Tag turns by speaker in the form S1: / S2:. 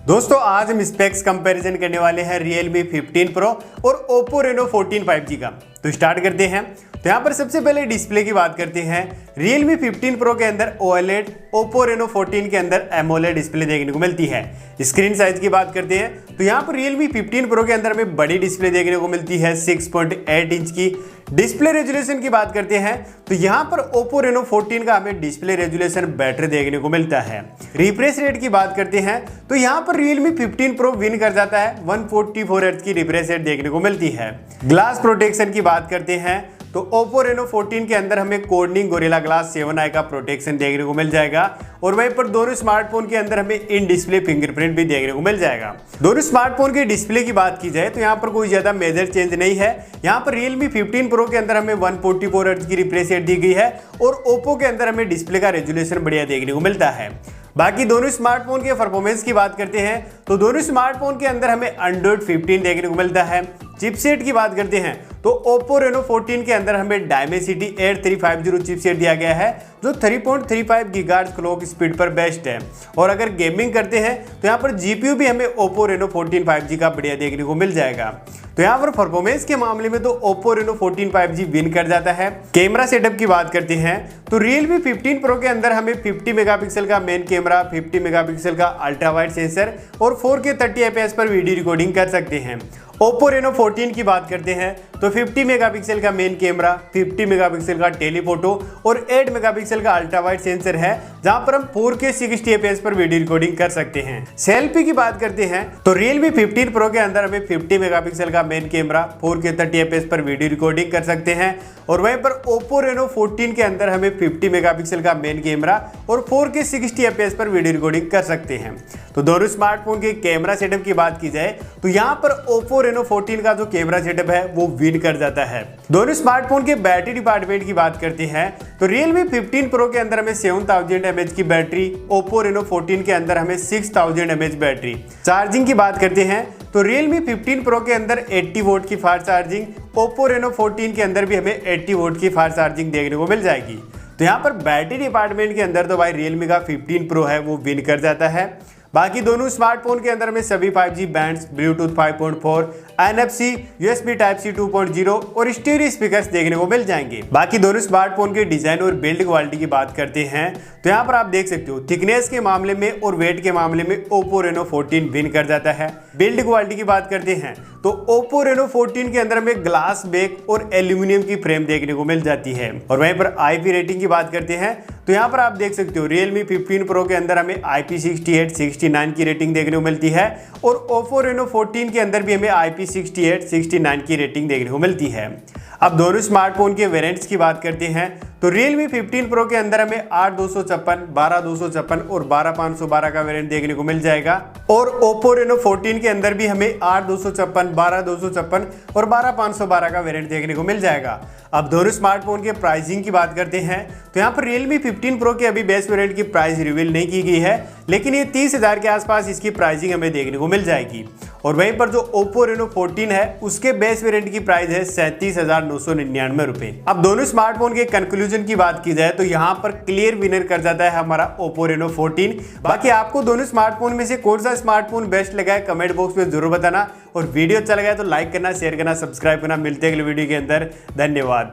S1: दोस्तों आज हम स्पेक्स कंपैरिजन करने वाले हैं Realme 15 Pro और Oppo Reno 14 5G का। तो स्टार्ट करते हैं। तो यहाँ पर सबसे पहले डिस्प्ले की बात करते हैं। Realme 15 Pro के अंदर OLED, Oppo Reno 14 के अंदर AMOLED डिस्प्ले देखने को मिलती है। स्क्रीन साइज की बात करते हैं तो यहाँ पर Realme 15 Pro के अंदर हमें बड़ी डिस्प्ले देखने को मिलती है 6.8 इंच की। डिस्प्ले रेजोल्यूशन की बात करते हैं तो यहाँ पर Oppo Reno 14 का हमें डिस्प्ले रेजोल्यूशन बेटर देखने को मिलता है। रिफ्रेश रेट की बात करते हैं तो यहाँ पर Realme 15 Pro विन कर जाता है, 144 हर्ट्ज की रिफ्रेश रेट देखने को मिलती है। ग्लास प्रोटेक्शन की बात करते हैं तो Oppo Reno 14 के अंदर हमें Corning Gorilla Glass 7i का प्रोटेक्शन देखने को मिल जाएगा और वहीं पर दोनों स्मार्टफोन के अंदर हमें इन डिस्प्ले फिंगरप्रिंट भी देखने को मिल जाएगा। दोनों स्मार्टफोन की डिस्प्ले की बात की जाए तो यहाँ पर कोई ज्यादा मेजर चेंज नहीं है। यहाँ पर Realme 15 Pro के अंदर हमें 144 हर्ट्ज की रिफ्रेश रेट दी गई है और Oppo के अंदर हमें डिस्प्ले का रेजोल्यूशन बढ़िया देखने को मिलता है। बाकी दोनों स्मार्टफोन के परफॉर्मेंस की बात करते हैं तो दोनों स्मार्टफोन के अंदर हमें Android 15 देखने को मिलता है। चिपसेट की बात करते हैं तो Oppo Reno 14 के अंदर हमें Dimensity 8350 चिपसेट दिया गया है जो 3.35 गीगाहर्ट्ज क्लॉक स्पीड पर बेस्ट है। और अगर गेमिंग करते हैं तो यहाँ पर GPU भी हमें Oppo Reno 14 5G का बढ़िया देखने को मिल जाएगा। तो यहाँ पर परफॉर्मेंस के मामले में तो Oppo Reno 14 5G विन कर जाता है। कैमरा सेटअप की बात करते हैं तो Realme 15 Pro के अंदर हमें 50 मेगापिक्सल का मेन कैमरा, 50 मेगापिक्सल का अल्ट्रा वाइड सेंसर और 4K 30 fps पर वीडियो रिकॉर्डिंग कर सकते हैं। Oppo Reno 14 की बात करते हैं तो 50 मेगापिक्सल का मेन कैमरा, 50 मेगापिक्सल का टेलीफोटो और 8 मेगापिक्सल का अल्ट्रा वाइड सेंसर है जहां पर हम 4K 60 fps पर वीडियो रिकॉर्डिंग कर सकते हैं। सेल्फी की बात करते हैं तो Realme 15 Pro के अंदर हमें 50 मेगापिक्सल का मेन कैमरा, 4K 30 fps पर वीडियो रिकॉर्डिंग कर सकते हैं और वहीं पर Oppo Reno 14 के अंदर हमें 50 मेगापिक्सल का मेन कैमरा और 4K 60 fps पर वीडियो रिकॉर्डिंग कर सकते हैं। तो दोनों स्मार्टफोन के कैमरा सेटअप की बात की जाए तो यहाँ पर Oppo Reno 14 का जो कैमरा सेटअप है वो विन कर जाता है। दोनों स्मार्टफोन के बैटरी डिपार्टमेंट की बात करते हैं तो Realme 15 Pro के अंदर हमें 7000 mAh की बैटरी, Oppo Reno 14 के अंदर हमें 6000 mAh बैटरी। चार्जिंग की बात करते हैं तो Realme 15 Pro के अंदर 80 वोल्ट की फास्ट चार्जिंग, Oppo Reno 14 के अंदर भी हमें 80 वोल्ट की फास्ट चार्जिंग देखने को मिल जाएगी। तो यहाँ पर बैटरी डिपार्टमेंट के अंदर तो भाई Realme का 15 Pro है वो विन कर जाता है। बाकी दोनों स्मार्टफोन के अंदर में सभी 5G bands, Bluetooth 5.4, NFC, USB Type-C 2.0 और स्टीरियो स्पीकर्स देखने को मिल जाएंगे। बाकी दोनों स्मार्टफोन के डिजाइन और बिल्ड क्वालिटी की बात करते हैं तो यहाँ पर आप देख सकते हो थिकनेस के मामले में और वेट के मामले में Oppo Reno 14 विन कर जाता है। बिल्ड क्वालिटी की बात करते हैं तो Oppo Reno 14 के अंदर हमें ग्लास बैक और एल्यूमिनियम की फ्रेम देखने को मिल जाती है। और वहीं पर IP रेटिंग की बात करते हैं तो यहाँ पर आप देख सकते हो Realme 15 Pro के अंदर हमें IP68 69 की रेटिंग देखने को मिलती है और Oppo Reno 14 के अंदर भी हमें IP68 69 की रेटिंग देखने को मिलती है। अब दोनों स्मार्टफोन के वेरिएंट्स की बात करते हैं तो Realme 15 Pro के अंदर हमें 8256, 12256 और 12512 का वेरिएंट देखने को मिल जाएगा और Oppo Reno 14 के अंदर भी हमें 8256, 12256 और 12512 का वेरिएंट देखने को मिल जाएगा। अब दोनों स्मार्टफोन के प्राइसिंग की बात करते हैं तो यहाँ पर Realme 15 Pro के अभी बेस वेरिएंट की प्राइस रिवील नहीं की गई है, लेकिन ये 30,000 के आसपास इसकी प्राइसिंग हमें देखने को मिल जाएगी। और वहीं पर जो Oppo Reno 14 है उसके बेस वेरिएंट की प्राइस है 37,999 रुपए। अब दोनों स्मार्टफोन के कंक्लूजन की बात की जाए तो यहाँ पर क्लियर विनर कर जाता है हमारा Oppo Reno 14। बाकी आपको दोनों स्मार्टफोन में से कौन सा स्मार्टफोन बेस्ट लगा है कमेंट बॉक्स में जरूर बताना और वीडियो अच्छा लगा है तो लाइक करना, शेयर करना, सब्सक्राइब करना। मिलते हैं अगले वीडियो के अंदर। धन्यवाद।